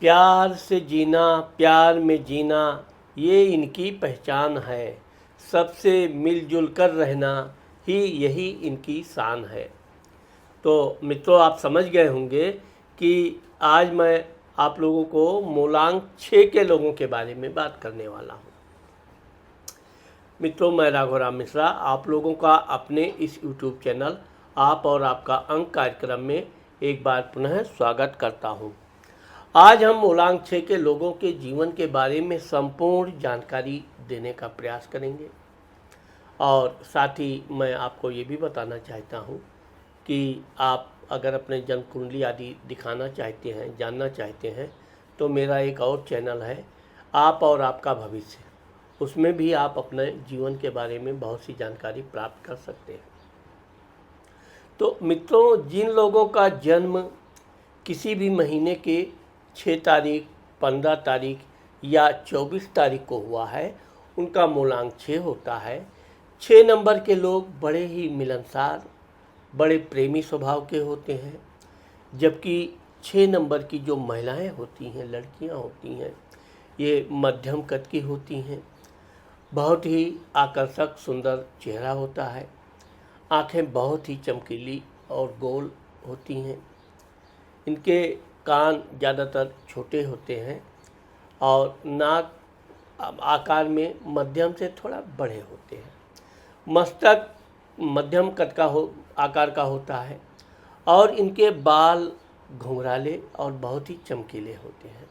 प्यार से जीना, प्यार में जीना, ये इनकी पहचान है। सबसे मिलजुल कर रहना ही यही इनकी शान है। तो मित्रों, आप समझ गए होंगे कि आज मैं आप लोगों को मूलांक 6 के लोगों के बारे में बात करने वाला हूँ। मित्रों, मैं राघवराम मिश्रा आप लोगों का अपने इस YouTube चैनल आप और आपका अंक कार्यक्रम में एक बार पुनः स्वागत करता हूँ। आज हम मूलांक 6 के लोगों के जीवन के बारे में संपूर्ण जानकारी देने का प्रयास करेंगे और साथ ही मैं आपको ये भी बताना चाहता हूँ कि आप अगर अपने जन्म कुंडली आदि दिखाना चाहते हैं, जानना चाहते हैं, तो मेरा एक और चैनल है आप और आपका भविष्य। उसमें भी आप अपने जीवन के बारे में बहुत सी जानकारी प्राप्त कर सकते हैं। तो मित्रों, जिन लोगों का जन्म किसी भी महीने के 6 तारीख, 15 तारीख या 24 तारीख को हुआ है, उनका मूलांक 6 होता है। 6 नंबर के लोग बड़े ही मिलनसार, बड़े प्रेमी स्वभाव के होते हैं, जबकि 6 नंबर की जो महिलाएं होती हैं, लड़कियां होती हैं, ये मध्यम कद की होती हैं। बहुत ही आकर्षक सुंदर चेहरा होता है। आँखें बहुत ही चमकीली और गोल होती हैं। इनके कान ज़्यादातर छोटे होते हैं और नाक आकार में मध्यम से थोड़ा बड़े होते हैं। मस्तक मध्यम कद का आकार का होता है और इनके बाल घुंघराले और बहुत ही चमकीले होते हैं।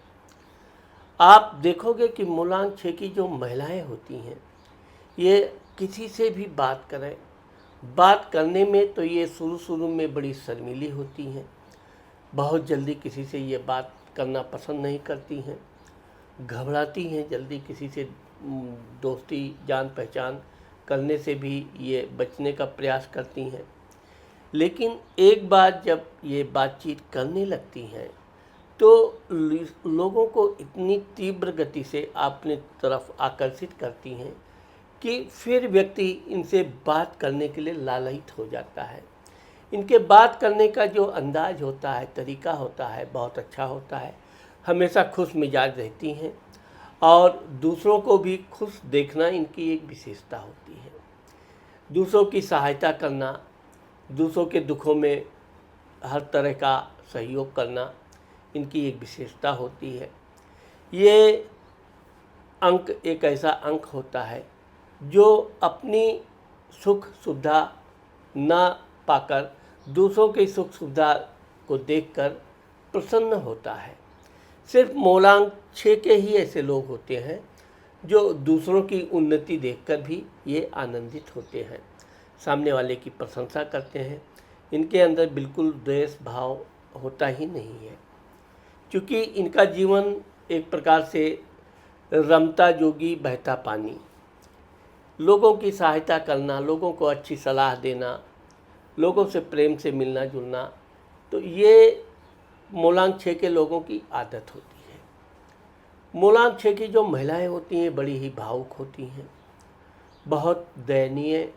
आप देखोगे कि मूलांक 6 की जो महिलाएं होती हैं, ये किसी से भी बात करें, बात करने में तो ये शुरू में बड़ी शर्मीली होती हैं। बहुत जल्दी किसी से ये बात करना पसंद नहीं करती हैं, घबराती हैं जल्दी किसी से दोस्ती जान पहचान करने से भी ये बचने का प्रयास करती हैं। लेकिन एक बार जब ये बातचीत करने लगती हैं तो लोगों को इतनी तीव्र गति से अपनी तरफ आकर्षित करती हैं कि फिर व्यक्ति इनसे बात करने के लिए लालायित हो जाता है। इनके बात करने का जो अंदाज होता है, तरीका होता है, बहुत अच्छा होता है। हमेशा खुश मिजाज रहती हैं और दूसरों को भी खुश देखना इनकी एक विशेषता होती है। दूसरों की सहायता करना, दूसरों के दुखों में हर तरह का सहयोग करना इनकी एक विशेषता होती है। ये अंक एक ऐसा अंक होता है जो अपनी सुख सुविधा ना पाकर दूसरों की सुख सुविधा को देखकर प्रसन्न होता है। सिर्फ मूलांक 6 के ही ऐसे लोग होते हैं जो दूसरों की उन्नति देखकर भी ये आनंदित होते हैं, सामने वाले की प्रशंसा करते हैं। इनके अंदर बिल्कुल द्वेष भाव होता ही नहीं है, क्योंकि इनका जीवन एक प्रकार से रमता जोगी बहता पानी, लोगों की सहायता करना, लोगों को अच्छी सलाह देना, लोगों से प्रेम से मिलना जुलना, तो ये मूलांक 6 के लोगों की आदत होती है। मूलांक 6 की जो महिलाएं होती हैं बड़ी ही भावुक होती हैं, बहुत दयनीय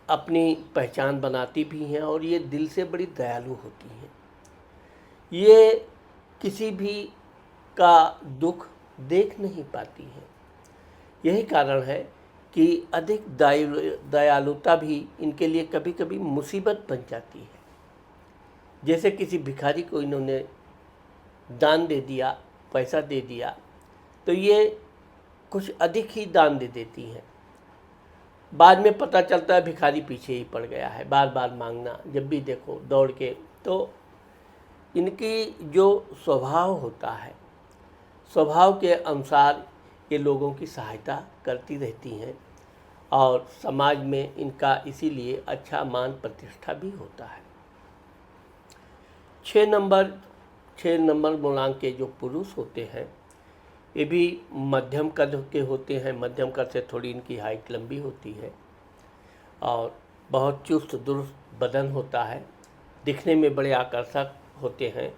अपनी पहचान बनाती भी हैं और ये दिल से बड़ी दयालु होती हैं। ये किसी भी का दुख देख नहीं पाती हैं। यही कारण है कि अधिक दयालुता भी इनके लिए कभी कभी मुसीबत बन जाती है। जैसे किसी भिखारी को इन्होंने दान दे दिया, पैसा दे दिया, तो ये कुछ अधिक ही दान दे देती हैं। बाद में पता चलता है भिखारी पीछे ही पड़ गया है, बार बार मांगना, जब भी देखो दौड़ के। तो इनकी जो स्वभाव होता है, स्वभाव के अनुसार ये लोगों की सहायता करती रहती हैं और समाज में इनका इसीलिए अच्छा मान प्रतिष्ठा भी होता है। 6 नंबर मूलांक के जो पुरुष होते हैं, ये भी मध्यम कद के होते हैं। मध्यम कद से थोड़ी इनकी हाइट लंबी होती है और बहुत चुस्त दुरुस्त बदन होता है, दिखने में बड़े आकर्षक होते हैं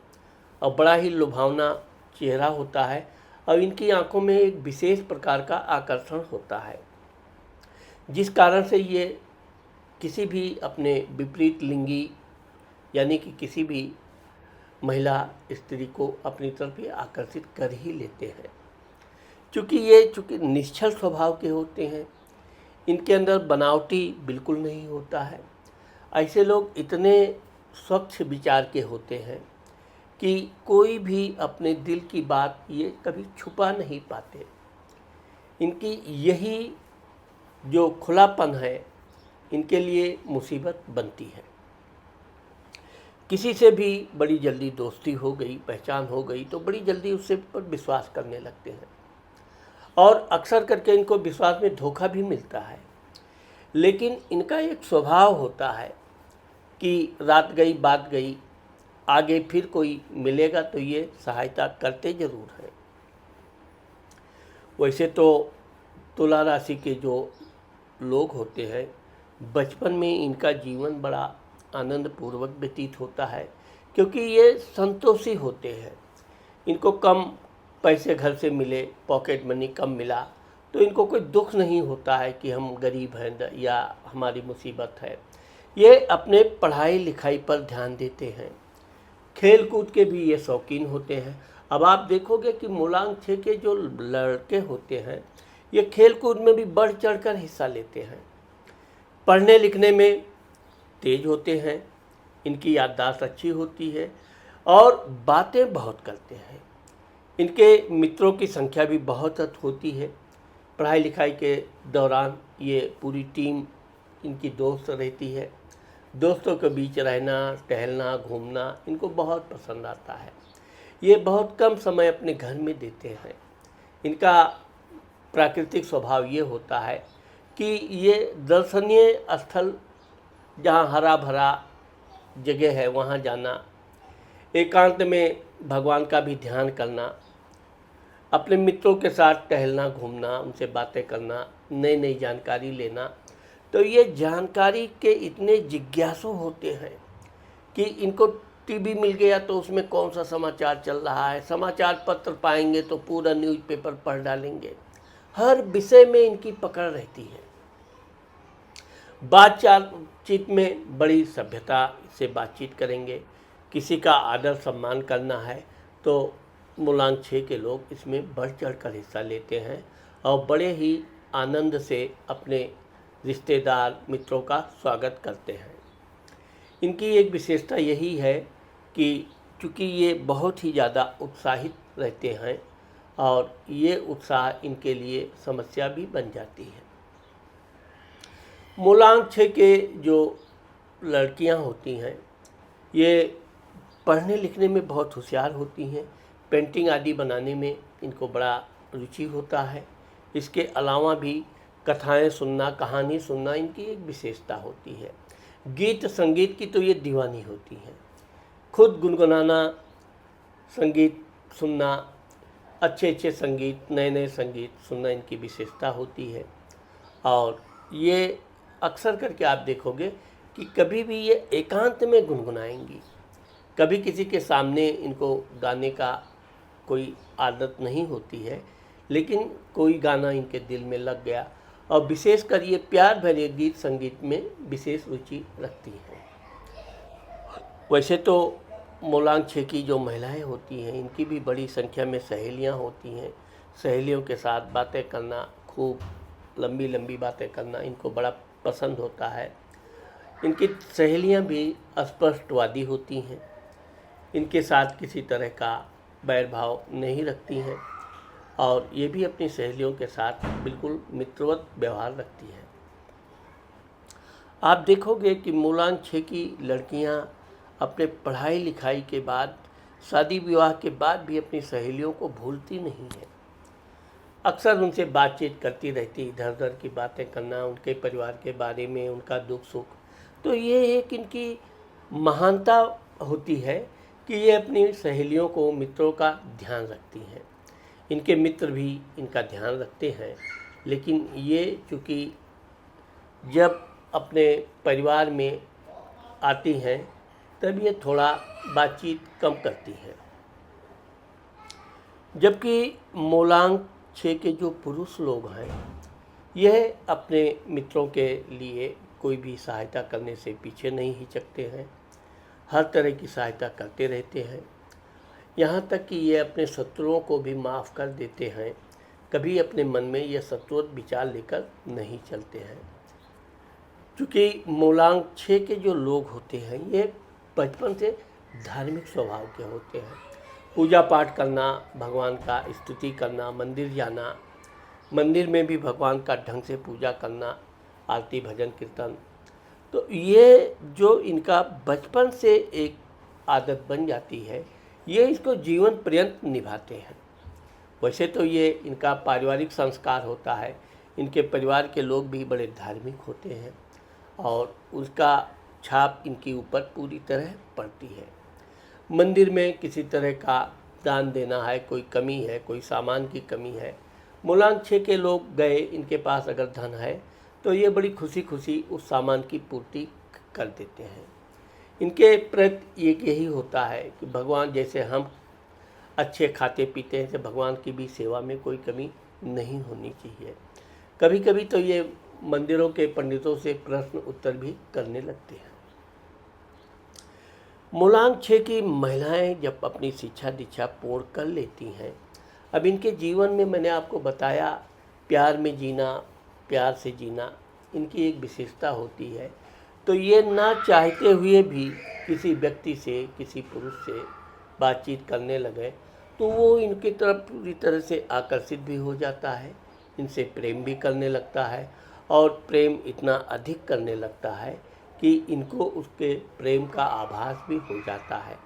और बड़ा ही लुभावना चेहरा होता है और इनकी आंखों में एक विशेष प्रकार का आकर्षण होता है, जिस कारण से ये किसी भी अपने विपरीत लिंगी यानी कि किसी भी महिला स्त्री को अपनी तरफ ये आकर्षित कर ही लेते हैं। चूँकि निश्चल स्वभाव के होते हैं, इनके अंदर बनावटी बिल्कुल नहीं होता है। ऐसे लोग इतने स्वच्छ विचार के होते हैं कि कोई भी अपने दिल की बात ये कभी छुपा नहीं पाते। इनकी यही जो खुलापन है इनके लिए मुसीबत बनती है। किसी से भी बड़ी जल्दी दोस्ती हो गई, पहचान हो गई तो बड़ी जल्दी उससे पर विश्वास करने लगते हैं और अक्सर करके इनको विश्वास में धोखा भी मिलता है। लेकिन इनका एक स्वभाव होता है कि रात गई बात गई, आगे फिर कोई मिलेगा तो ये सहायता करते ज़रूर हैं। वैसे तो तुला राशि के जो लोग होते हैं, बचपन में इनका जीवन बड़ा आनंद पूर्वक व्यतीत होता है, क्योंकि ये संतोषी होते हैं। इनको कम पैसे घर से मिले, पॉकेट मनी कम मिला तो इनको कोई दुख नहीं होता है कि हम गरीब हैं या हमारी मुसीबत है। ये अपने पढ़ाई लिखाई पर ध्यान देते हैं। खेल कूद के भी ये शौकीन होते हैं। अब आप देखोगे कि मूलांक 6 के जो लड़के होते हैं ये खेल कूद में भी बढ़ चढ़कर हिस्सा लेते हैं। पढ़ने लिखने में तेज होते हैं, इनकी याददाश्त अच्छी होती है और बातें बहुत करते हैं। इनके मित्रों की संख्या भी बहुत होती है। पढ़ाई लिखाई के दौरान ये पूरी टीम इनकी दोस्त रहती है। दोस्तों के बीच रहना, टहलना, घूमना इनको बहुत पसंद आता है। ये बहुत कम समय अपने घर में देते हैं। इनका प्राकृतिक स्वभाव ये होता है कि ये दर्शनीय स्थल जहाँ हरा भरा जगह है वहाँ जाना, एकांत में भगवान का भी ध्यान करना, अपने मित्रों के साथ टहलना, घूमना, उनसे बातें करना, नई नई जानकारी लेना। तो ये जानकारी के इतने जिज्ञासु होते हैं कि इनको टीवी मिल गया तो उसमें कौन सा समाचार चल रहा है, समाचार पत्र पाएंगे तो पूरा न्यूज़पेपर पढ़ डालेंगे। हर विषय में इनकी पकड़ रहती है। बातचीत में बड़ी सभ्यता से बातचीत करेंगे। किसी का आदर सम्मान करना है तो मूलांक 6 के लोग इसमें बढ़ चढ़ कर हिस्सा लेते हैं और बड़े ही आनंद से अपने रिश्तेदार मित्रों का स्वागत करते हैं। इनकी एक विशेषता यही है कि चूँकि ये बहुत ही ज़्यादा उत्साहित रहते हैं और ये उत्साह इनके लिए समस्या भी बन जाती है। मूलांक 6 के जो लड़कियां होती हैं ये पढ़ने लिखने में बहुत होशियार होती हैं। पेंटिंग आदि बनाने में इनको बड़ा रुचि होता है। इसके अलावा भी कथाएं सुनना, कहानी सुनना इनकी एक विशेषता होती है। गीत संगीत की तो ये दीवानी होती हैं। खुद गुनगुनाना, संगीत सुनना, अच्छे अच्छे संगीत, नए नए संगीत सुनना इनकी विशेषता होती है। और ये अक्सर करके आप देखोगे कि कभी भी ये एकांत में गुनगुनाएंगी। कभी किसी के सामने इनको गाने का कोई आदत नहीं होती है, लेकिन कोई गाना इनके दिल में लग गया और विशेषकर ये प्यार भरे गीत संगीत में विशेष रुचि रखती हैं। वैसे तो मूलांक 6 की जो महिलाएं होती हैं इनकी भी बड़ी संख्या में सहेलियां होती हैं। सहेलियों के साथ बातें करना, खूब लंबी लंबी बातें करना इनको बड़ा पसंद होता है। इनकी सहेलियां भी स्पष्टवादी होती हैं। इनके साथ किसी तरह का बैर भाव नहीं रखती हैं और ये भी अपनी सहेलियों के साथ बिल्कुल मित्रवत व्यवहार रखती हैं। आप देखोगे कि मूलांक 6 की लड़कियां अपने पढ़ाई लिखाई के बाद, शादी विवाह के बाद भी अपनी सहेलियों को भूलती नहीं हैं। अक्सर उनसे बातचीत करती रहती, इधर उधर की बातें करना, उनके परिवार के बारे में, उनका दुख सुख। तो ये एक इनकी महानता होती है कि ये अपनी सहेलियों को, मित्रों का ध्यान रखती हैं। इनके मित्र भी इनका ध्यान रखते हैं, लेकिन ये चूँकि जब अपने परिवार में आती हैं तब ये थोड़ा बातचीत कम करती हैं। जबकि मूलांक 6 के जो पुरुष लोग हैं यह अपने मित्रों के लिए कोई भी सहायता करने से पीछे नहीं हिचकते हैं। हर तरह की सहायता करते रहते हैं। यहाँ तक कि ये अपने शत्रुओं को भी माफ़ कर देते हैं। कभी अपने मन में ये शत्रुवत विचार लेकर नहीं चलते हैं। क्योंकि मूलांक 6 के जो लोग होते हैं ये बचपन से धार्मिक स्वभाव के होते हैं। पूजा पाठ करना, भगवान का स्तुति करना, मंदिर जाना, मंदिर में भी भगवान का ढंग से पूजा करना, आरती भजन कीर्तन, तो ये जो इनका बचपन से एक आदत बन जाती है, ये इसको जीवन पर्यंत निभाते हैं। वैसे तो ये इनका पारिवारिक संस्कार होता है, इनके परिवार के लोग भी बड़े धार्मिक होते हैं और उसका छाप इनके ऊपर पूरी तरह पड़ती है। मंदिर में किसी तरह का दान देना है, कोई कमी है, कोई सामान की कमी है, मूलांक 6 के लोग गए, इनके पास अगर धन है तो ये बड़ी खुशी खुशी उस सामान की पूर्ति कर देते हैं। इनके प्रति एक यही होता है कि भगवान जैसे हम अच्छे खाते पीते हैं, तो भगवान की भी सेवा में कोई कमी नहीं होनी चाहिए। कभी कभी तो ये मंदिरों के पंडितों से प्रश्न उत्तर भी करने लगते हैं। मूलांक 6 की महिलाएं जब अपनी शिक्षा दीक्षा पूर्ण कर लेती हैं, अब इनके जीवन में मैंने आपको बताया प्यार में जीना, प्यार से जीना इनकी एक विशेषता होती है। तो ये ना चाहते हुए भी किसी व्यक्ति से, किसी पुरुष से बातचीत करने लगे तो वो इनकी तरफ पूरी तरह से आकर्षित भी हो जाता है, इनसे प्रेम भी करने लगता है और प्रेम इतना अधिक करने लगता है कि इनको उसके प्रेम का आभास भी हो जाता है।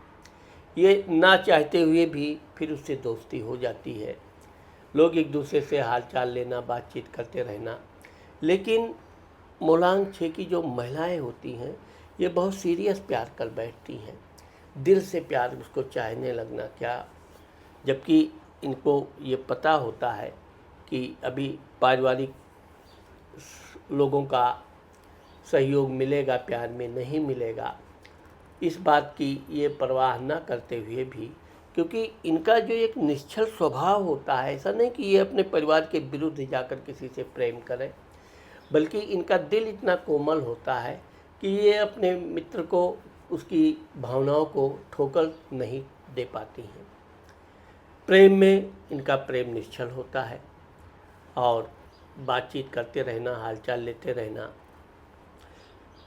ये ना चाहते हुए भी फिर उससे दोस्ती हो जाती है, लोग एक दूसरे से हालचाल लेना, बातचीत करते रहना। लेकिन मूलांक 6 की जो महिलाएं होती हैं ये बहुत सीरियस प्यार कर बैठती हैं, दिल से प्यार उसको चाहने लगना क्या, जबकि इनको ये पता होता है कि अभी पारिवारिक लोगों का सहयोग मिलेगा, प्यार में नहीं मिलेगा, इस बात की ये परवाह न करते हुए भी, क्योंकि इनका जो एक निश्चल स्वभाव होता है, ऐसा नहीं कि ये अपने परिवार के विरुद्ध जाकर किसी से प्रेम करें, बल्कि इनका दिल इतना कोमल होता है कि ये अपने मित्र को उसकी भावनाओं को ठोकर नहीं दे पाती हैं। प्रेम में इनका प्रेम निश्चल होता है और बातचीत करते रहना, हालचाल लेते रहना।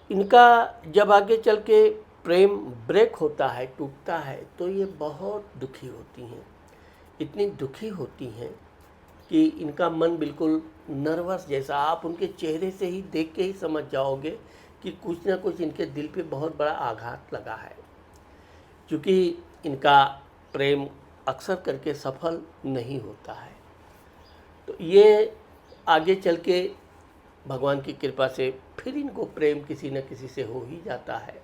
इनका जब आगे चल के प्रेम ब्रेक होता है, टूटता है, तो ये बहुत दुखी होती हैं, इतनी दुखी होती हैं कि इनका मन बिल्कुल नर्वस जैसा, आप उनके चेहरे से ही देख के ही समझ जाओगे कि कुछ ना कुछ इनके दिल पे बहुत बड़ा आघात लगा है। क्योंकि इनका प्रेम अक्सर करके सफल नहीं होता है, तो ये आगे चल के भगवान की कृपा से फिर इनको प्रेम किसी न किसी से हो ही जाता है।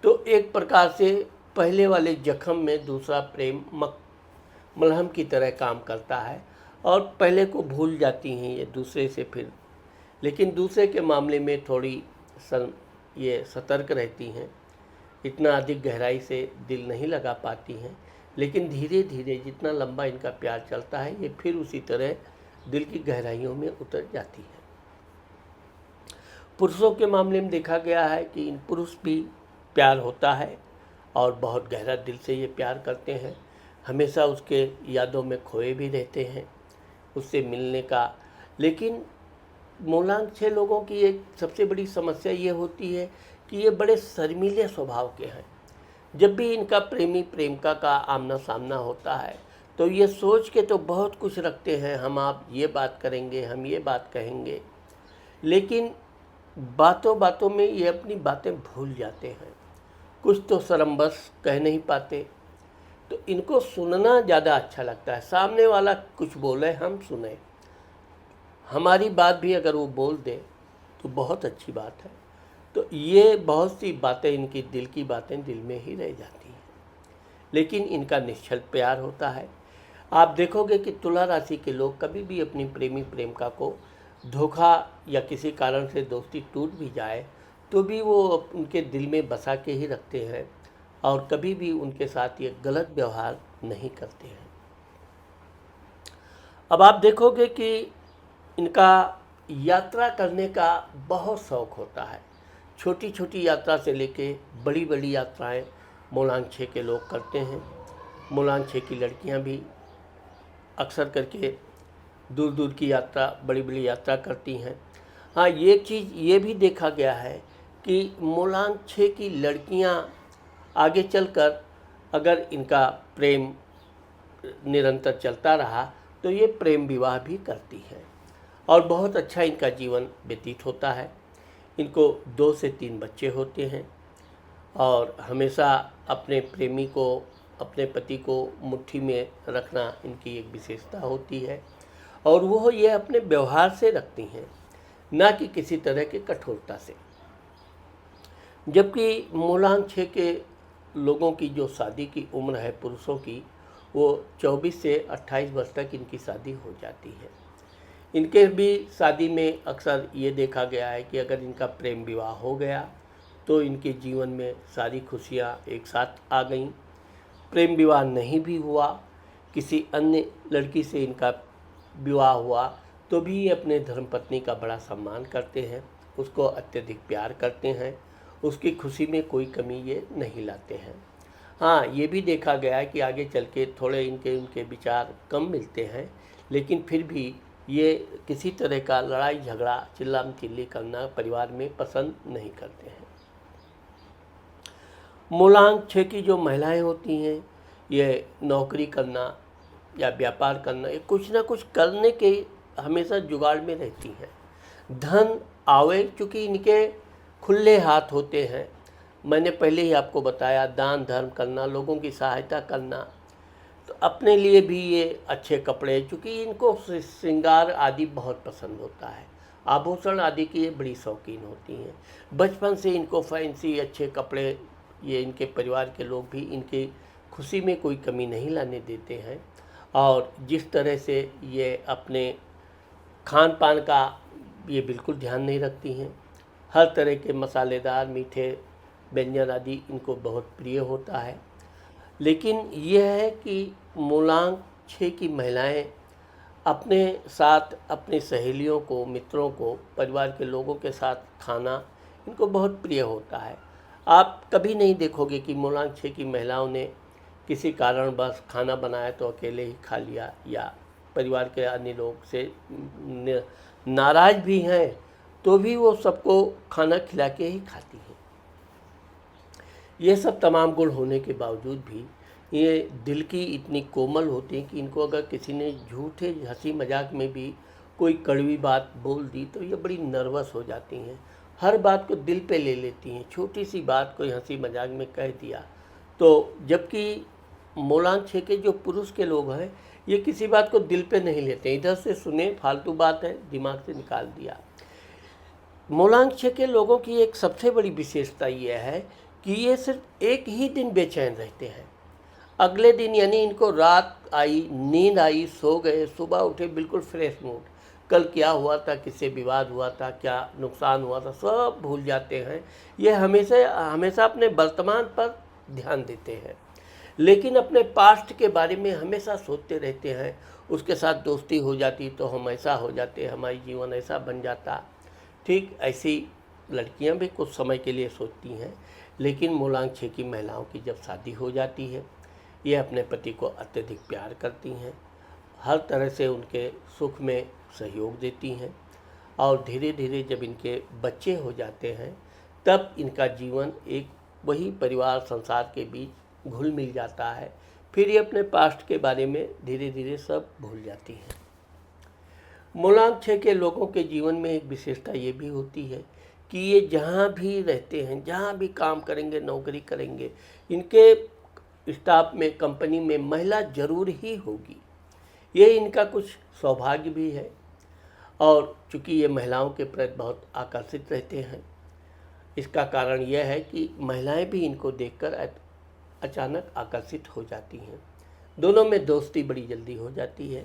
तो एक प्रकार से पहले वाले जख्म में दूसरा प्रेम मलहम की तरह काम करता है और पहले को भूल जाती हैं ये दूसरे से फिर, लेकिन दूसरे के मामले में थोड़ी ये सतर्क रहती हैं, इतना अधिक गहराई से दिल नहीं लगा पाती हैं, लेकिन धीरे धीरे जितना लंबा इनका प्यार चलता है ये फिर उसी तरह दिल की गहराइयों में उतर जाती है। पुरुषों के मामले में देखा गया है कि इन पुरुष भी प्यार होता है और बहुत गहरा दिल से ये प्यार करते हैं, हमेशा उसके यादों में खोए भी रहते हैं, उससे मिलने का। लेकिन मूलांक 6 लोगों की एक सबसे बड़ी समस्या ये होती है कि ये बड़े शर्मीले स्वभाव के हैं। जब भी इनका प्रेमी प्रेमिका का आमना सामना होता है तो ये सोच के तो बहुत कुछ रखते हैं, हम आप ये बात करेंगे, हम ये बात कहेंगे, लेकिन बातों बातों में ये अपनी बातें भूल जाते हैं, कुछ तो शर्मबस कह नहीं पाते। तो इनको सुनना ज़्यादा अच्छा लगता है, सामने वाला कुछ बोले हम सुने, हमारी बात भी अगर वो बोल दे तो बहुत अच्छी बात है। तो ये बहुत सी बातें, इनकी दिल की बातें दिल में ही रह जाती हैं, लेकिन इनका निश्चल प्यार होता है। आप देखोगे कि तुला राशि के लोग कभी भी अपनी प्रेमी प्रेमिका को धोखा या किसी कारण से दोस्ती टूट भी जाए तो भी वो उनके दिल में बसा के ही रखते हैं और कभी भी उनके साथ ये गलत व्यवहार नहीं करते हैं। अब आप देखोगे कि इनका यात्रा करने का बहुत शौक़ होता है, छोटी छोटी यात्रा से लेके बड़ी बड़ी यात्राएं मूलांक 6 के लोग करते हैं। मूलांक 6 की लड़कियां भी अक्सर करके दूर दूर की यात्रा, बड़ी बड़ी यात्रा करती हैं। हाँ, ये चीज़ ये भी देखा गया है कि मूलांक 6 की लड़कियां आगे चलकर अगर इनका प्रेम निरंतर चलता रहा तो ये प्रेम विवाह भी करती हैं और बहुत अच्छा इनका जीवन व्यतीत होता है। इनको 2 से 3 बच्चे होते हैं और हमेशा अपने प्रेमी को, अपने पति को मुट्ठी में रखना इनकी एक विशेषता होती है और वो ये अपने व्यवहार से रखती हैं, ना कि किसी तरह की कठोरता से। जबकि मूलांक 6 के लोगों की जो शादी की उम्र है पुरुषों की, वो 24 से 28 वर्ष तक इनकी शादी हो जाती है। इनके भी शादी में अक्सर ये देखा गया है कि अगर इनका प्रेम विवाह हो गया तो इनके जीवन में सारी खुशियाँ एक साथ आ गईं। प्रेम विवाह नहीं भी हुआ, किसी अन्य लड़की से इनका विवाह हुआ, तो भी ये अपने धर्मपत्नी का बड़ा सम्मान करते हैं, उसको अत्यधिक प्यार करते हैं, उसकी खुशी में कोई कमी ये नहीं लाते हैं। हाँ, ये भी देखा गया है कि आगे चल के थोड़े उनके विचार कम मिलते हैं, लेकिन फिर भी ये किसी तरह का लड़ाई झगड़ा, चिल्लाम चिल्ली करना परिवार में पसंद नहीं करते हैं। मूलांक 6 की जो महिलाएं होती हैं, ये नौकरी करना या व्यापार करना, ये कुछ ना कुछ करने के हमेशा जुगाड़ में रहती हैं। धन आवे, चूँकि इनके खुले हाथ होते हैं। मैंने पहले ही आपको बताया, दान धर्म करना, लोगों की सहायता करना, तो अपने लिए भी ये अच्छे कपड़े, चूँकि इनको श्रृंगार आदि बहुत पसंद होता है, आभूषण आदि की ये बड़ी शौकीन होती हैं। बचपन से इनको फैंसी अच्छे कपड़े, ये इनके परिवार के लोग भी इनकी खुशी में कोई कमी नहीं लाने देते हैं। और जिस तरह से ये अपने खान पान का ये बिल्कुल ध्यान नहीं रखती हैं। हर तरह के मसालेदार मीठे व्यंजन आदि इनको बहुत प्रिय होता है। लेकिन यह है कि मूलांक 6 की महिलाएं अपने साथ अपनी सहेलियों को, मित्रों को, परिवार के लोगों के साथ खाना इनको बहुत प्रिय होता है। आप कभी नहीं देखोगे कि मूलांक 6 की महिलाओं ने किसी कारणवश खाना बनाया तो अकेले ही खा लिया, या परिवार के अन्य लोग से नाराज़ भी हैं तो भी वो सबको खाना खिला के ही खाती हैं। ये सब तमाम गुण होने के बावजूद भी ये दिल की इतनी कोमल होती हैं कि इनको अगर किसी ने झूठे हंसी मजाक में भी कोई कड़वी बात बोल दी तो ये बड़ी नर्वस हो जाती हैं। हर बात को दिल पे ले लेती हैं। छोटी सी बात कोई हंसी मजाक में कह दिया तो, जबकि मूलांक 6 के जो पुरुष के लोग हैं, ये किसी बात को दिल पे नहीं लेते, इधर से सुने, फालतू बात है, दिमाग से निकाल दिया। मूलांक 6 के लोगों की एक सबसे बड़ी विशेषता ये है कि ये सिर्फ एक ही दिन बेचैन रहते हैं। अगले दिन, यानी इनको रात आई, नींद आई, सो गए, सुबह उठे बिल्कुल फ्रेश मूड, कल क्या हुआ था, किससे विवाद हुआ था, क्या नुकसान हुआ था, सब भूल जाते हैं। ये हमेशा अपने वर्तमान पर ध्यान देते हैं, लेकिन अपने पास्ट के बारे में हमेशा सोचते रहते हैं। उसके साथ दोस्ती हो जाती तो हम ऐसा हो जाते, हमारी जीवन ऐसा बन जाता। ठीक ऐसी लड़कियां भी कुछ समय के लिए सोचती हैं, लेकिन मूलांक 6 की महिलाओं की जब शादी हो जाती है, ये अपने पति को अत्यधिक प्यार करती हैं, हर तरह से उनके सुख में सहयोग देती हैं और धीरे धीरे जब इनके बच्चे हो जाते हैं तब इनका जीवन एक वही परिवार संसार के बीच घुल मिल जाता है। फिर ये अपने पास्ट के बारे में धीरे धीरे सब भूल जाती हैं। मूलांक 6 के लोगों के जीवन में एक विशेषता ये भी होती है कि ये जहाँ भी रहते हैं, जहाँ भी काम करेंगे, नौकरी करेंगे, इनके स्टाफ में, कंपनी में महिला जरूर ही होगी। ये इनका कुछ सौभाग्य भी है और चूँकि ये महिलाओं के प्रति बहुत आकर्षित रहते हैं, इसका कारण यह है कि महिलाएं भी इनको देखकर अचानक आकर्षित हो जाती हैं। दोनों में दोस्ती बड़ी जल्दी हो जाती है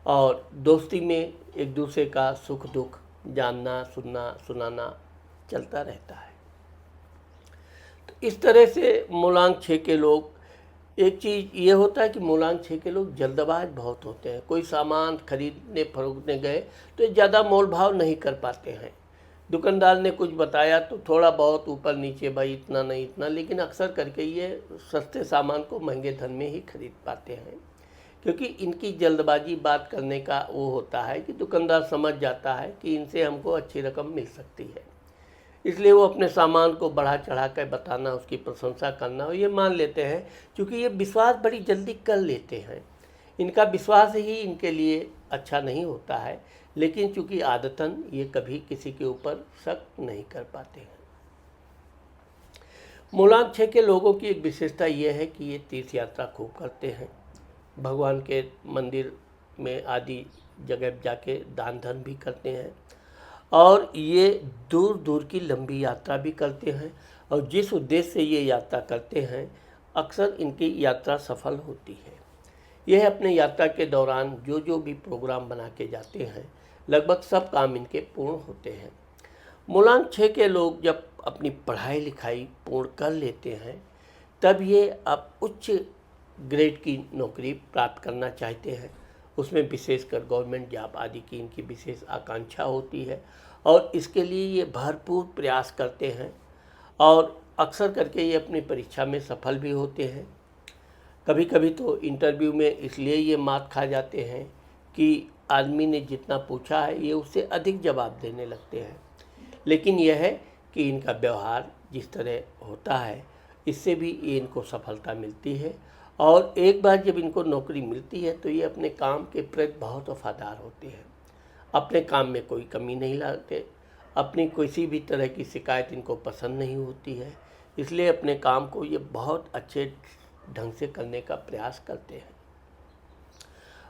और दोस्ती में एक दूसरे का सुख दुख जानना, सुनना, सुनाना चलता रहता है। तो इस तरह से मूलांक 6 के लोग, एक चीज़ ये होता है कि मूलांक 6 के लोग जल्दबाज बहुत होते हैं। कोई सामान खरीदने फरोखने गए तो ज़्यादा मोल भाव नहीं कर पाते हैं, दुकानदार ने कुछ बताया तो थोड़ा बहुत ऊपर नीचे, भाई इतना नहीं इतना, लेकिन अक्सर करके ये सस्ते सामान को महंगे धन में ही खरीद पाते हैं, क्योंकि इनकी जल्दबाजी बात करने का वो होता है कि दुकानदार समझ जाता है कि इनसे हमको अच्छी रकम मिल सकती है, इसलिए वो अपने सामान को बढ़ा चढ़ा कर बताना, उसकी प्रशंसा करना, और ये मान लेते हैं क्योंकि ये विश्वास बड़ी जल्दी कर लेते हैं। इनका विश्वास ही इनके लिए अच्छा नहीं होता है, लेकिन चूंकि आदतन ये कभी किसी के ऊपर शक नहीं कर पाते हैं। मूलांक 6 के लोगों की एक विशेषता ये है कि ये तीर्थ यात्रा खूब करते हैं, भगवान के मंदिर में आदि जगह जाके दान धर्म भी करते हैं, और ये दूर दूर की लंबी यात्रा भी करते हैं, और जिस उद्देश्य से ये यात्रा करते हैं अक्सर इनकी यात्रा सफल होती है। यह अपने यात्रा के दौरान जो जो भी प्रोग्राम बना के जाते हैं लगभग सब काम इनके पूर्ण होते हैं। मूलांक 6 के लोग जब अपनी पढ़ाई लिखाई पूर्ण कर लेते हैं तब ये अब उच्च ग्रेड की नौकरी प्राप्त करना चाहते हैं, उसमें विशेषकर गवर्नमेंट जॉब आदि की इनकी विशेष आकांक्षा होती है, और इसके लिए ये भरपूर प्रयास करते हैं, और अक्सर करके ये अपनी परीक्षा में सफल भी होते हैं। कभी कभी तो इंटरव्यू में इसलिए ये मात खा जाते हैं कि आदमी ने जितना पूछा है ये उससे अधिक जवाब देने लगते हैं, लेकिन यह है कि इनका व्यवहार जिस तरह होता है इससे भी ये इनको सफलता मिलती है, और एक बार जब इनको नौकरी मिलती है तो ये अपने काम के प्रति बहुत वफादार होते हैं, अपने काम में कोई कमी नहीं लाते, अपनी किसी भी तरह की शिकायत इनको पसंद नहीं होती है, इसलिए अपने काम को ये बहुत अच्छे ढंग से करने का प्रयास करते हैं।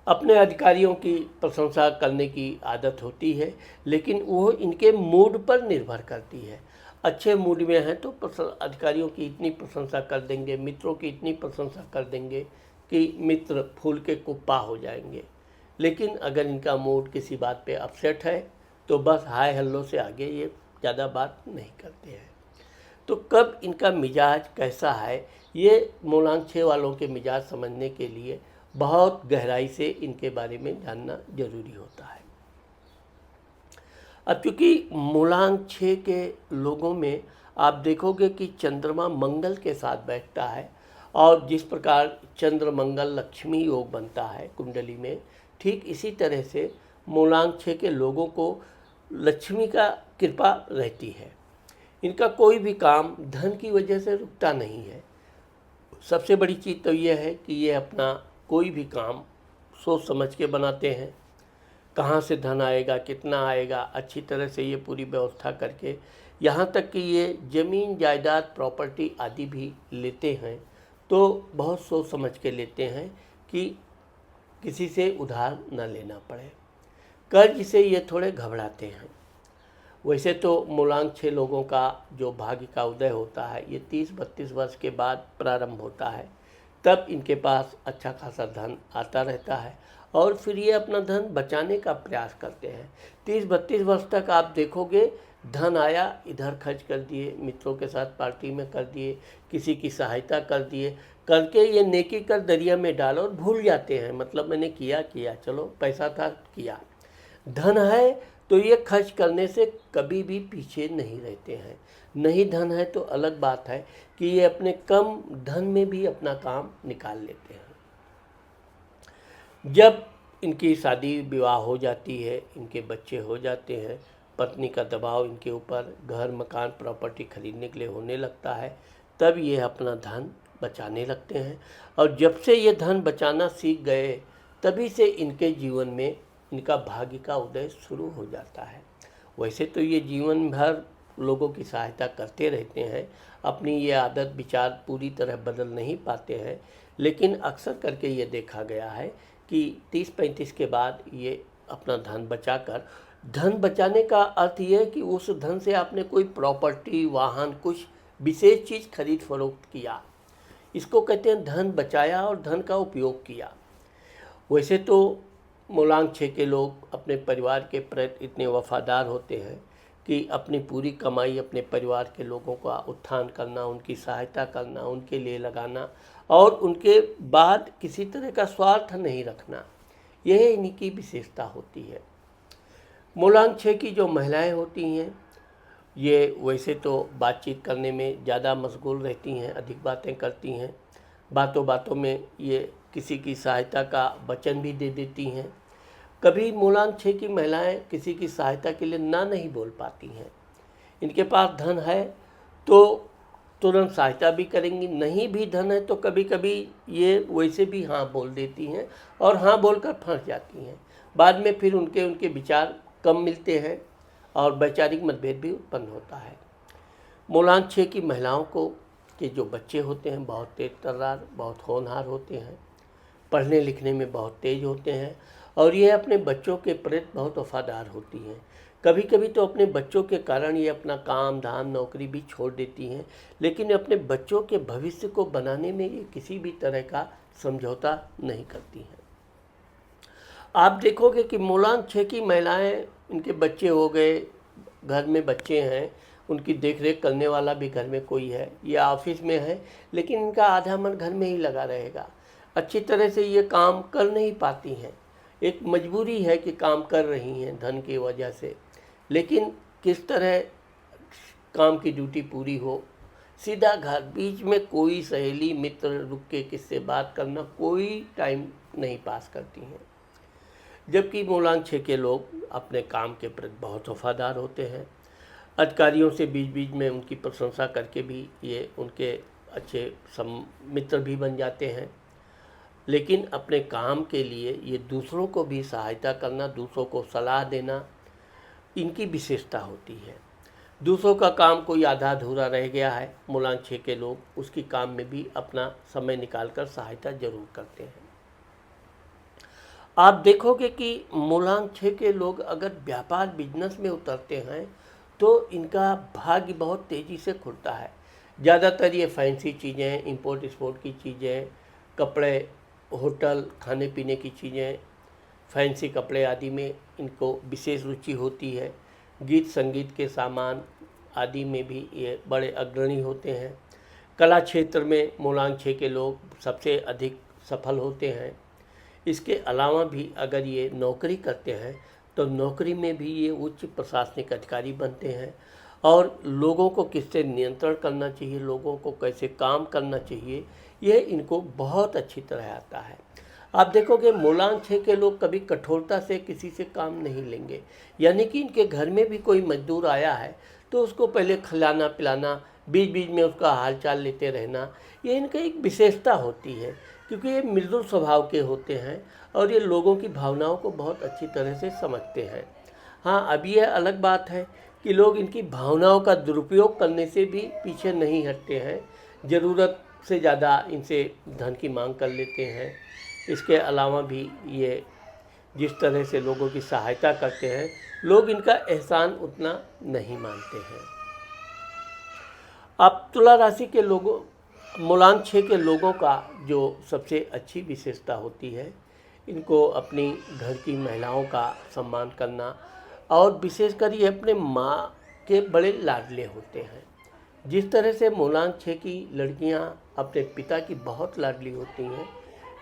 अपने अधिकारियों की प्रशंसा करने की आदत होती है, लेकिन वो इनके मूड पर निर्भर करती है। अच्छे मूड में हैं तो अधिकारियों की इतनी प्रशंसा कर देंगे, मित्रों की इतनी प्रशंसा कर देंगे कि मित्र फूल के कुप्पा हो जाएंगे, लेकिन अगर इनका मूड किसी बात पे अपसेट है तो बस हाय हेलो से आगे ये ज़्यादा बात नहीं करते हैं। तो कब इनका मिजाज कैसा है, ये मूलांक 6 वालों के मिजाज समझने के लिए बहुत गहराई से इनके बारे में जानना जरूरी होता है। अब चूँकि मूलांक 6 के लोगों में आप देखोगे कि चंद्रमा मंगल के साथ बैठता है, और जिस प्रकार चंद्र मंगल लक्ष्मी योग बनता है कुंडली में, ठीक इसी तरह से मूलांक 6 के लोगों को लक्ष्मी का कृपा रहती है। इनका कोई भी काम धन की वजह से रुकता नहीं है। सबसे बड़ी चीज़ तो यह है कि ये अपना कोई भी काम सोच समझ के बनाते हैं, कहाँ से धन आएगा, कितना आएगा, अच्छी तरह से ये पूरी व्यवस्था करके, यहाँ तक कि ये ज़मीन जायदाद प्रॉपर्टी आदि भी लेते हैं तो बहुत सोच समझ के लेते हैं कि किसी से उधार न लेना पड़े। कर्ज से ये थोड़े घबराते हैं। वैसे तो मूलांक 6 लोगों का जो भाग्य का उदय होता है ये 30-32 वर्ष के बाद प्रारंभ होता है, तब इनके पास अच्छा खासा धन आता रहता है, और फिर ये अपना धन बचाने का प्रयास करते हैं। 30-32 वर्ष तक आप देखोगे धन आया, इधर खर्च कर दिए, मित्रों के साथ पार्टी में कर दिए, किसी की सहायता कर दिए, करके ये नेकी कर दरिया में डालो और भूल जाते हैं, मतलब मैंने किया चलो पैसा था किया। धन है तो ये खर्च करने से कभी भी पीछे नहीं रहते हैं। नहीं धन है तो अलग बात है कि ये अपने कम धन में भी अपना काम निकाल लेते हैं। जब इनकी शादी विवाह हो जाती है, इनके बच्चे हो जाते हैं, पत्नी का दबाव इनके ऊपर घर मकान प्रॉपर्टी खरीदने के लिए होने लगता है, तब ये अपना धन बचाने लगते हैं, और जब से ये धन बचाना सीख गए तभी से इनके जीवन में इनका भाग्य का उदय शुरू हो जाता है। वैसे तो ये जीवन भर लोगों की सहायता करते रहते हैं, अपनी ये आदत विचार पूरी तरह बदल नहीं पाते हैं, लेकिन अक्सर करके ये देखा गया है कि 30-35 के बाद ये अपना धन बचाकर, धन बचाने का अर्थ ये है कि उस धन से आपने कोई प्रॉपर्टी, वाहन, कुछ विशेष चीज़ खरीद फरोख्त किया, इसको कहते हैं धन बचाया और धन का उपयोग किया। वैसे तो मूलांक 6 के लोग अपने परिवार के प्रति इतने वफादार होते हैं कि अपनी पूरी कमाई अपने परिवार के लोगों का उत्थान करना, उनकी सहायता करना, उनके लिए लगाना, और उनके बाद किसी तरह का स्वार्थ नहीं रखना, यह इनकी विशेषता होती है। मूलांक 6 की जो महिलाएं होती हैं ये वैसे तो बातचीत करने में ज़्यादा मशगूल रहती हैं, अधिक बातें करती हैं। बातों बातों में ये किसी की सहायता का वचन भी दे देती हैं। कभी मूलांक 6 की महिलाएं किसी की सहायता के लिए ना नहीं बोल पाती हैं। इनके पास धन है तो तुरंत सहायता भी करेंगी, नहीं भी धन है तो कभी कभी ये वैसे भी हाँ बोल देती हैं और हाँ बोलकर फंस जाती हैं। बाद में फिर उनके विचार कम मिलते हैं और वैचारिक मतभेद भी उत्पन्न होता है। मूलांक 6 की महिलाओं को के जो बच्चे होते हैं बहुत तेज तर्रार, बहुत होनहार होते हैं, पढ़ने लिखने में बहुत तेज होते हैं और ये अपने बच्चों के प्रति बहुत वफादार होती हैं। कभी कभी तो अपने बच्चों के कारण ये अपना काम धाम नौकरी भी छोड़ देती हैं, लेकिन अपने बच्चों के भविष्य को बनाने में ये किसी भी तरह का समझौता नहीं करती हैं। आप देखोगे कि मूलांक 6 की महिलाएं, इनके बच्चे हो गए, घर में बच्चे हैं, उनकी देख रेख करने वाला भी घर में कोई है या ऑफिस में है, लेकिन इनका आधा मन घर में ही लगा रहेगा। अच्छी तरह से ये काम कर नहीं पाती हैं। एक मजबूरी है कि काम कर रही हैं धन की वजह से, लेकिन किस तरह काम की ड्यूटी पूरी हो, सीधा घर, बीच में कोई सहेली मित्र रुक के किससे बात करना, कोई टाइम नहीं पास करती हैं। जबकि मूलांक 6 के लोग अपने काम के प्रति बहुत वफादार होते हैं। अधिकारियों से बीच बीच में उनकी प्रशंसा करके भी ये उनके अच्छे मित्र भी बन जाते हैं। लेकिन अपने काम के लिए ये दूसरों को भी सहायता करना, दूसरों को सलाह देना इनकी विशेषता होती है। दूसरों का काम कोई आधा अधूरा रह गया है, मूलांक 6 के लोग उसकी काम में भी अपना समय निकालकर सहायता जरूर करते हैं। आप देखोगे कि मूलांक 6 के लोग अगर व्यापार बिजनेस में उतरते हैं तो इनका भाग्य बहुत तेज़ी से खुलता है। ज़्यादातर ये फैंसी चीज़ें, इंपोर्ट एक्सपोर्ट की चीज़ें, कपड़े, होटल, खाने पीने की चीज़ें, फैंसी कपड़े आदि में इनको विशेष रुचि होती है। गीत संगीत के सामान आदि में भी ये बड़े अग्रणी होते हैं। कला क्षेत्र में मूलांक 6 के लोग सबसे अधिक सफल होते हैं। इसके अलावा भी अगर ये नौकरी करते हैं तो नौकरी में भी ये उच्च प्रशासनिक अधिकारी बनते हैं और लोगों को किससे नियंत्रण करना चाहिए, लोगों को कैसे काम करना चाहिए, ये इनको बहुत अच्छी तरह आता है। आप देखोगे मूलांक 6 के लोग कभी कठोरता से किसी से काम नहीं लेंगे, यानी कि इनके घर में भी कोई मजदूर आया है तो उसको पहले खिलाना पिलाना, बीच बीच में उसका हालचाल लेते रहना, ये इनका एक विशेषता होती है, क्योंकि ये मृदुल स्वभाव के होते हैं और ये लोगों की भावनाओं को बहुत अच्छी तरह से समझते हैं। हाँ, अब यह अलग बात है कि लोग इनकी भावनाओं का दुरुपयोग करने से भी पीछे नहीं हटते हैं, ज़रूरत से ज़्यादा इनसे धन की मांग कर लेते हैं। इसके अलावा भी ये जिस तरह से लोगों की सहायता करते हैं, लोग इनका एहसान उतना नहीं मानते हैं। अब तुला राशि के लोगों, मूलांक 6 के लोगों का जो सबसे अच्छी विशेषता होती है, इनको अपनी घर की महिलाओं का सम्मान करना और विशेषकर ये अपने माँ के बड़े लाडले होते हैं। जिस तरह से मूलांक 6 की लड़कियाँ अपने पिता की बहुत लाडली होती हैं,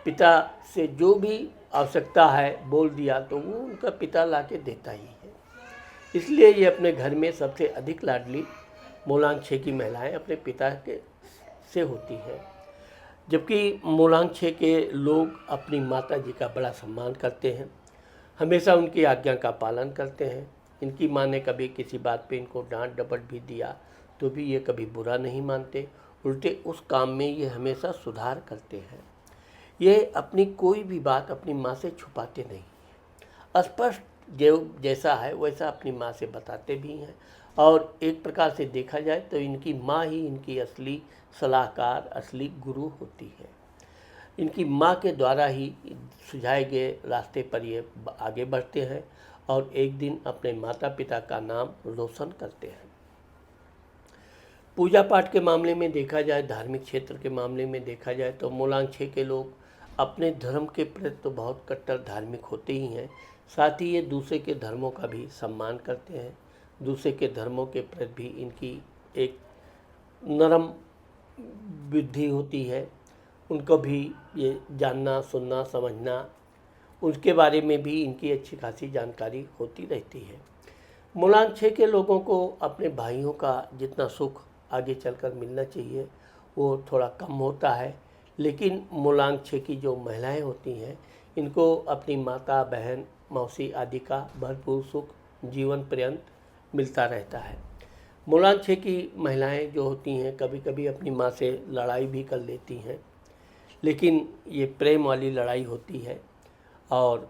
पिता से जो भी आवश्यकता है बोल दिया तो वो उनका पिता लाके देता ही है, इसलिए ये अपने घर में सबसे अधिक लाडली मूलांक 6 की महिलाएं अपने पिता के से होती हैं। जबकि मूलांक 6 के लोग अपनी माता जी का बड़ा सम्मान करते हैं, हमेशा उनकी आज्ञा का पालन करते हैं। इनकी माँ ने कभी किसी बात पे इनको डांट डपट भी दिया तो भी ये कभी बुरा नहीं मानते, उल्टे उस काम में ये हमेशा सुधार करते हैं। ये अपनी कोई भी बात अपनी माँ से छुपाते नहीं हैं, स्पष्ट जो जैसा है वैसा अपनी माँ से बताते भी हैं और एक प्रकार से देखा जाए तो इनकी माँ ही इनकी असली सलाहकार, असली गुरु होती है। इनकी माँ के द्वारा ही सुझाए गए रास्ते पर ये आगे बढ़ते हैं और एक दिन अपने माता पिता का नाम रोशन करते हैं। पूजा पाठ के मामले में देखा जाए, धार्मिक क्षेत्र के मामले में देखा जाए तो मूलांक 6 के लोग अपने धर्म के प्रति तो बहुत कट्टर धार्मिक होते ही हैं, साथ ही ये दूसरे के धर्मों का भी सम्मान करते हैं। दूसरे के धर्मों के प्रति भी इनकी एक नरम बुद्धि होती है, उनको भी ये जानना सुनना समझना, उसके बारे में भी इनकी अच्छी खासी जानकारी होती रहती है। मूलांक 6 के लोगों को अपने भाइयों का जितना सुख आगे चलकर मिलना चाहिए वो थोड़ा कम होता है, लेकिन मूलांक 6 की जो महिलाएं होती हैं इनको अपनी माता, बहन, मौसी आदि का भरपूर सुख जीवन पर्यंत मिलता रहता है। मूलांक 6 की महिलाएं जो होती हैं कभी कभी अपनी माँ से लड़ाई भी कर लेती हैं, लेकिन ये प्रेम वाली लड़ाई होती है और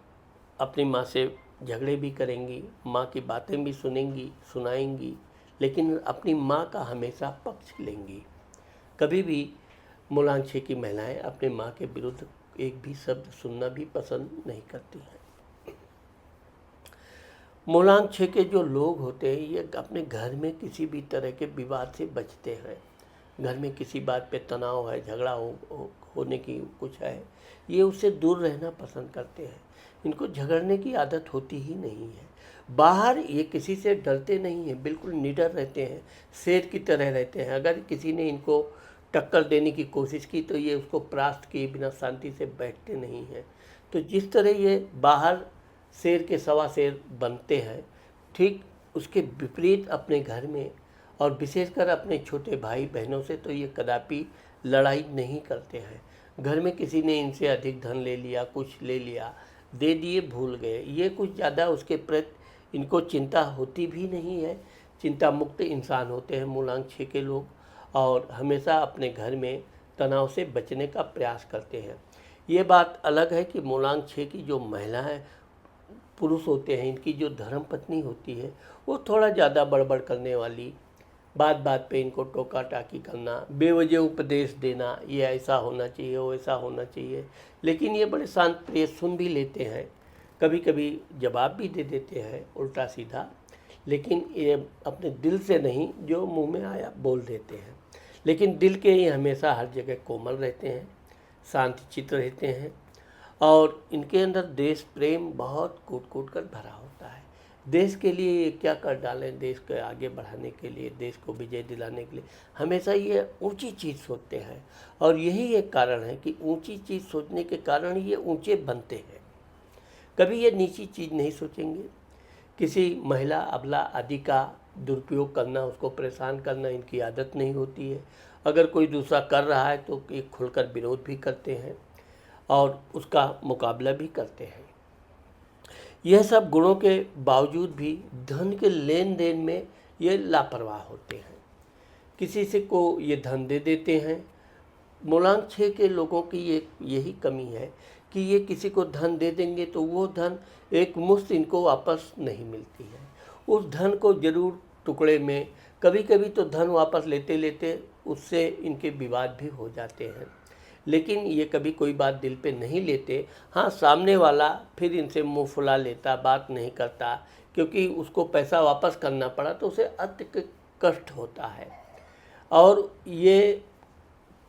अपनी माँ से झगड़े भी करेंगी, माँ की बातें भी सुनेंगी, सुनाएंगी, लेकिन अपनी माँ का हमेशा पक्ष लेंगी। कभी भी मूलांक 6 की महिलाएं अपने माँ के विरुद्ध एक भी शब्द सुनना भी पसंद नहीं करती हैं। मूलांक 6 के जो लोग होते हैं ये अपने घर में किसी भी तरह के विवाद से बचते हैं। घर में किसी बात पे तनाव है, झगड़ा होने की कुछ है, ये उससे दूर रहना पसंद करते हैं। इनको झगड़ने की आदत होती ही नहीं है। बाहर ये किसी से डरते नहीं हैं, बिल्कुल निडर रहते हैं, शेर की तरह रहते हैं। अगर किसी ने इनको टक्कर देने की कोशिश की तो ये उसको परास्त किए बिना शांति से बैठते नहीं हैं। तो जिस तरह ये बाहर शेर के सवा शेर बनते हैं, ठीक उसके विपरीत अपने घर में और विशेषकर अपने छोटे भाई बहनों से तो ये कदापि लड़ाई नहीं करते हैं। घर में किसी ने इनसे अधिक धन ले लिया, कुछ ले लिया, दे दिए, भूल गए, ये कुछ ज़्यादा उसके प्रति इनको चिंता होती भी नहीं है। चिंता मुक्त इंसान होते हैं मूलांक 6 के लोग और हमेशा अपने घर में तनाव से बचने का प्रयास करते हैं। ये बात अलग है कि मूलांक 6 की जो महिलाएं पुरुष होते हैं, इनकी जो धर्म पत्नी होती है वो थोड़ा ज़्यादा बड़बड़ करने वाली, बात बात पे इनको टोका टाकी करना, बेवजह उपदेश देना, ये ऐसा होना चाहिए, वो ऐसा होना चाहिए, लेकिन ये बड़े शांत प्रिय सुन भी लेते हैं, कभी कभी जवाब भी दे देते हैं उल्टा सीधा, लेकिन ये अपने दिल से नहीं जो मुंह में आया बोल देते हैं। लेकिन दिल के ये हमेशा हर जगह कोमल रहते हैं, शांत चित्त रहते हैं और इनके अंदर देश प्रेम बहुत कूट कूट कर भरा होता है। देश के लिए ये क्या कर डालें, देश को आगे बढ़ाने के लिए, देश को विजय दिलाने के लिए हमेशा ये ऊंची चीज़ सोचते हैं और यही एक कारण है कि ऊंची चीज़ सोचने के कारण ये ऊंचे बनते हैं। कभी ये नीची चीज़ नहीं सोचेंगे। किसी महिला, अबला आदि का दुरुपयोग करना, उसको परेशान करना इनकी आदत नहीं होती है। अगर कोई दूसरा कर रहा है तो ये खुलकर विरोध भी करते हैं और उसका मुकाबला भी करते हैं। यह सब गुणों के बावजूद भी धन के लेन देन में ये लापरवाह होते हैं, किसी से को ये धन दे देते हैं। मूलांक 6 के लोगों की यही कमी है कि ये किसी को धन दे देंगे तो वो धन एक मुश्त इनको वापस नहीं मिलती है। उस धन को जरूर टुकड़े में, कभी कभी तो धन वापस लेते लेते उससे इनके विवाद भी हो जाते हैं, लेकिन ये कभी कोई बात दिल पे नहीं लेते। हाँ, सामने वाला फिर इनसे मुंह फुला लेता, बात नहीं करता, क्योंकि उसको पैसा वापस करना पड़ा तो उसे अत्यधिक कष्ट होता है और ये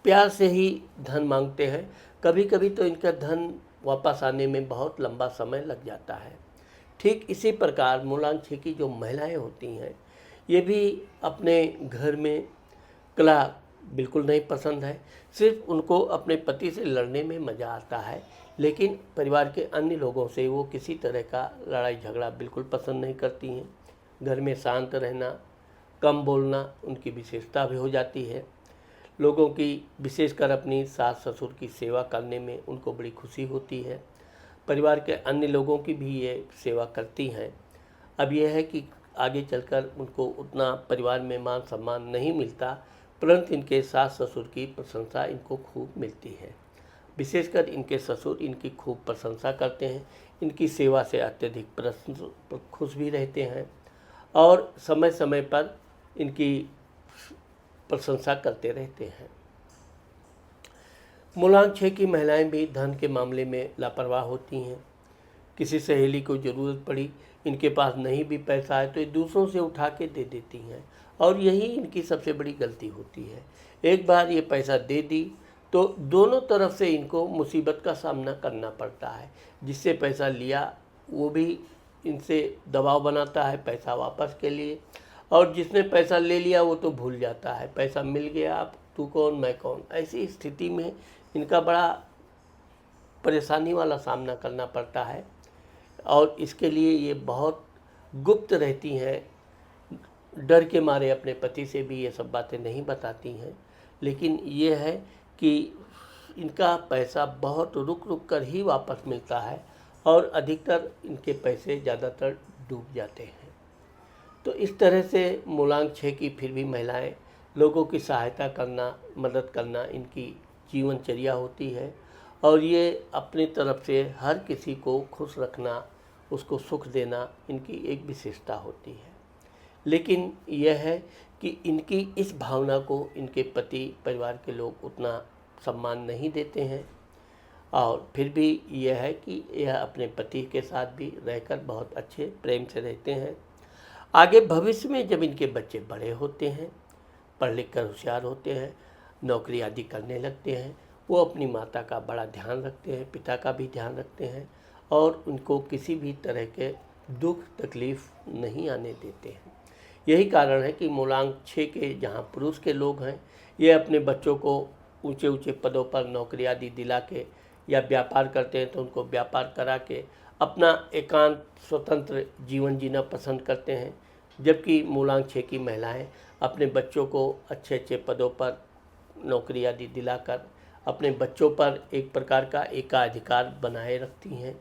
प्यार से ही धन मांगते हैं। कभी कभी तो इनका धन वापस आने में बहुत लंबा समय लग जाता है। ठीक इसी प्रकार मूलांक 6 की जो महिलाएं होती हैं ये भी अपने घर में कला बिल्कुल नहीं पसंद है। सिर्फ उनको अपने पति से लड़ने में मज़ा आता है, लेकिन परिवार के अन्य लोगों से वो किसी तरह का लड़ाई झगड़ा बिल्कुल पसंद नहीं करती हैं। घर में शांत रहना, कम बोलना उनकी विशेषता भी हो जाती है। लोगों की, विशेषकर अपनी सास ससुर की सेवा करने में उनको बड़ी खुशी होती है। परिवार के अन्य लोगों की भी ये सेवा करती हैं। अब यह है कि आगे चलकर उनको उतना परिवार में मान सम्मान नहीं मिलता, परंतु इनके सास ससुर की प्रशंसा इनको खूब मिलती है। विशेषकर इनके ससुर इनकी खूब प्रशंसा करते हैं, इनकी सेवा से अत्यधिक खुश भी रहते हैं और समय समय पर इनकी प्रशंसा करते रहते हैं। मूलांक 6 की महिलाएं भी धन के मामले में लापरवाह होती हैं। किसी सहेली को ज़रूरत पड़ी, इनके पास नहीं भी पैसा है तो ये दूसरों से उठा के दे देती हैं और यही इनकी सबसे बड़ी गलती होती है। एक बार ये पैसा दे दी तो दोनों तरफ से इनको मुसीबत का सामना करना पड़ता है। जिससे पैसा लिया वो भी इनसे दबाव बनाता है पैसा वापस के लिए, और जिसने पैसा ले लिया वो तो भूल जाता है, पैसा मिल गया, अब तू कौन मैं कौन। ऐसी स्थिति में इनका बड़ा परेशानी वाला सामना करना पड़ता है और इसके लिए ये बहुत गुप्त रहती हैं, डर के मारे अपने पति से भी ये सब बातें नहीं बताती हैं। लेकिन ये है कि इनका पैसा बहुत रुक रुक कर ही वापस मिलता है और अधिकतर इनके पैसे ज़्यादातर डूब जाते हैं। तो इस तरह से मूलांक 6 की फिर भी महिलाएं लोगों की सहायता करना, मदद करना इनकी जीवनचर्या होती है और ये अपनी तरफ से हर किसी को खुश रखना, उसको सुख देना इनकी एक विशेषता होती है। लेकिन यह है कि इनकी इस भावना को इनके पति, परिवार के लोग उतना सम्मान नहीं देते हैं और फिर भी यह है कि यह अपने पति के साथ भी रहकर बहुत अच्छे प्रेम से रहते हैं। आगे भविष्य में जब इनके बच्चे बड़े होते हैं, पढ़ लिख कर होशियार होते हैं, नौकरी आदि करने लगते हैं, वो अपनी माता का बड़ा ध्यान रखते हैं, पिता का भी ध्यान रखते हैं और उनको किसी भी तरह के दुख तकलीफ़ नहीं आने देते हैं। यही कारण है कि मूलांक 6 के जहाँ पुरुष के लोग हैं, ये अपने बच्चों को ऊंचे ऊंचे पदों पर नौकरी आदि दिला के या व्यापार करते हैं तो उनको व्यापार करा के अपना एकांत स्वतंत्र जीवन जीना पसंद करते हैं। जबकि मूलांक 6 की महिलाएं अपने बच्चों को अच्छे अच्छे पदों पर नौकरी आदि दिलाकर अपने बच्चों पर एक प्रकार का एकाधिकार बनाए रखती हैं।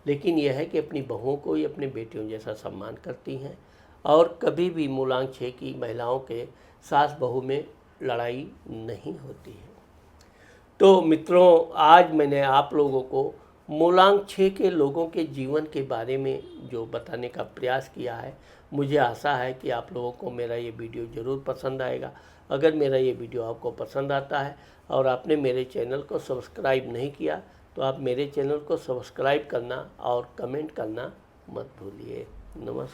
लेकिन यह है कि अपनी बहुओं को ही अपने बेटियों जैसा सम्मान करती हैं और कभी भी मूलांक 6 की महिलाओं के सास बहू में लड़ाई नहीं होती है। तो मित्रों, आज मैंने आप लोगों को मूलांक 6 के लोगों के जीवन के बारे में जो बताने का प्रयास किया है, मुझे आशा है कि आप लोगों को मेरा ये वीडियो ज़रूर पसंद आएगा। अगर मेरा ये वीडियो आपको पसंद आता है और आपने मेरे चैनल को सब्सक्राइब नहीं किया तो आप मेरे चैनल को सब्सक्राइब करना और कमेंट करना मत भूलिए। नमस्कार।